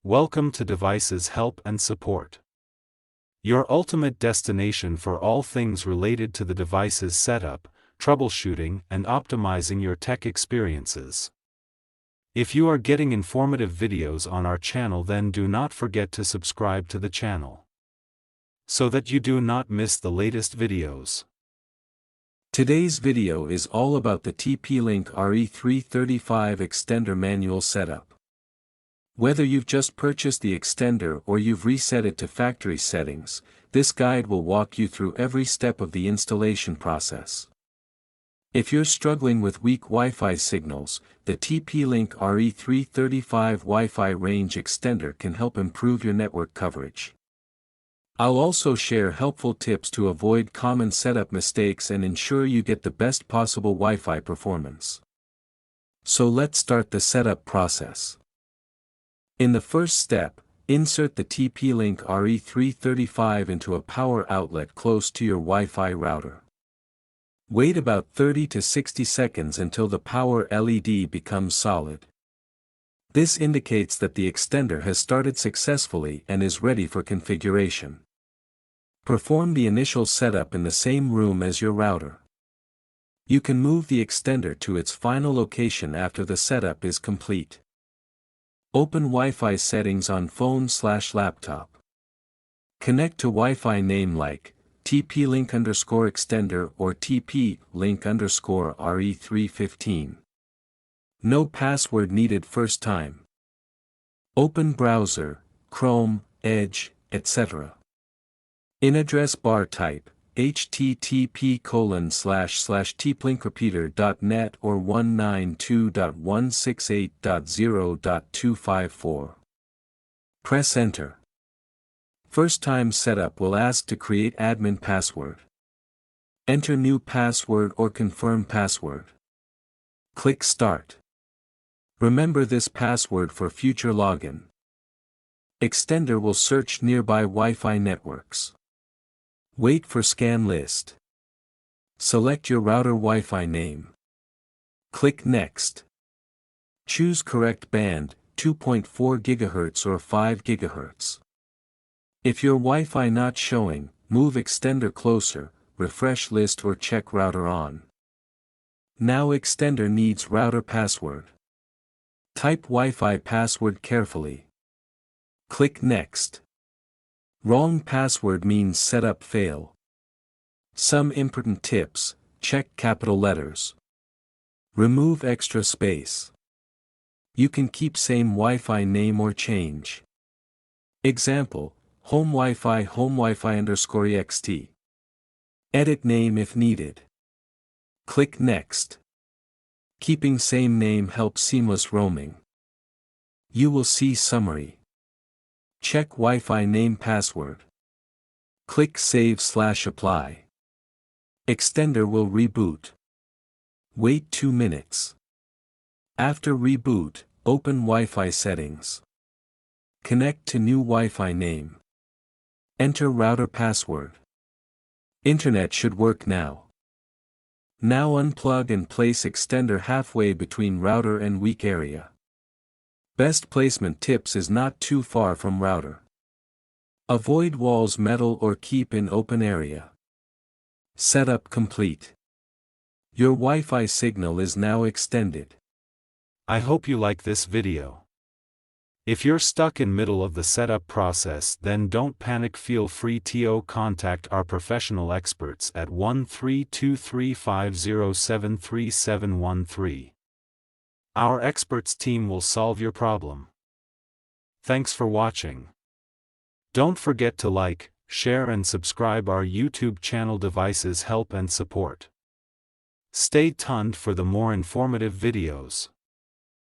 Welcome to Devices Help and Support, your ultimate destination for all things related to the device's setup, troubleshooting, and optimizing your tech experiences. If you are getting informative videos on our channel, then do not forget to subscribe to the channel, so that you do not miss the latest videos. Today's video is all about the TP-Link RE335 extender manual setup. Whether you've just purchased the extender or you've reset it to factory settings, this guide will walk you through every step of the installation process. If you're struggling with weak Wi-Fi signals, the TP-Link RE335 Wi-Fi range extender can help improve your network coverage. I'll also share helpful tips to avoid common setup mistakes and ensure you get the best possible Wi-Fi performance. So let's start the setup process. In the first step, insert the TP-Link RE335 into a power outlet close to your Wi-Fi router. Wait about 30 to 60 seconds until the power LED becomes solid. This indicates that the extender has started successfully and is ready for configuration. Perform the initial setup in the same room as your router. You can move the extender to its final location after the setup is complete. Open Wi-Fi settings on phone/laptop. Connect to Wi-Fi name like TP-Link_extender or TP-Link_RE315. No password needed first time. Open browser, Chrome, Edge, etc. In address bar type, http://tplinkrepeater.net or 192.168.0.254. Press Enter. First time setup will ask to create admin password. Enter new password or confirm password. Click Start. Remember this password for future login. Extender will search nearby Wi-Fi networks. Wait for scan list. Select your router Wi-Fi name. Click Next. Choose correct band, 2.4 GHz or 5 GHz. If your Wi-Fi not showing, move extender closer, refresh list or check router on. Now extender needs router password. Type Wi-Fi password carefully. Click Next. Wrong password means setup fail. Some important tips: check capital letters. Remove extra space. You can keep same Wi-Fi name or change. Example: home Wi-Fi _ext. Edit name if needed. Click Next. Keeping same name helps seamless roaming. You will see summary. Check Wi-Fi name password. Click Save/Apply. Extender will reboot. Wait 2 minutes. After reboot, open Wi-Fi settings. Connect to new Wi-Fi name. Enter router password. Internet should work now. Now unplug and place extender halfway between router and weak area. Best placement tips is not too far from router. Avoid walls, metal or keep in open area. Setup complete. Your Wi-Fi signal is now extended. I hope you like this video. If you're stuck in middle of the setup process, then don't panic, feel free to contact our professional experts at 132350733713. Our experts team will solve your problem. Thanks for watching. Don't forget to like, share and subscribe our YouTube channel Devices Help and Support. Stay tuned for the more informative videos.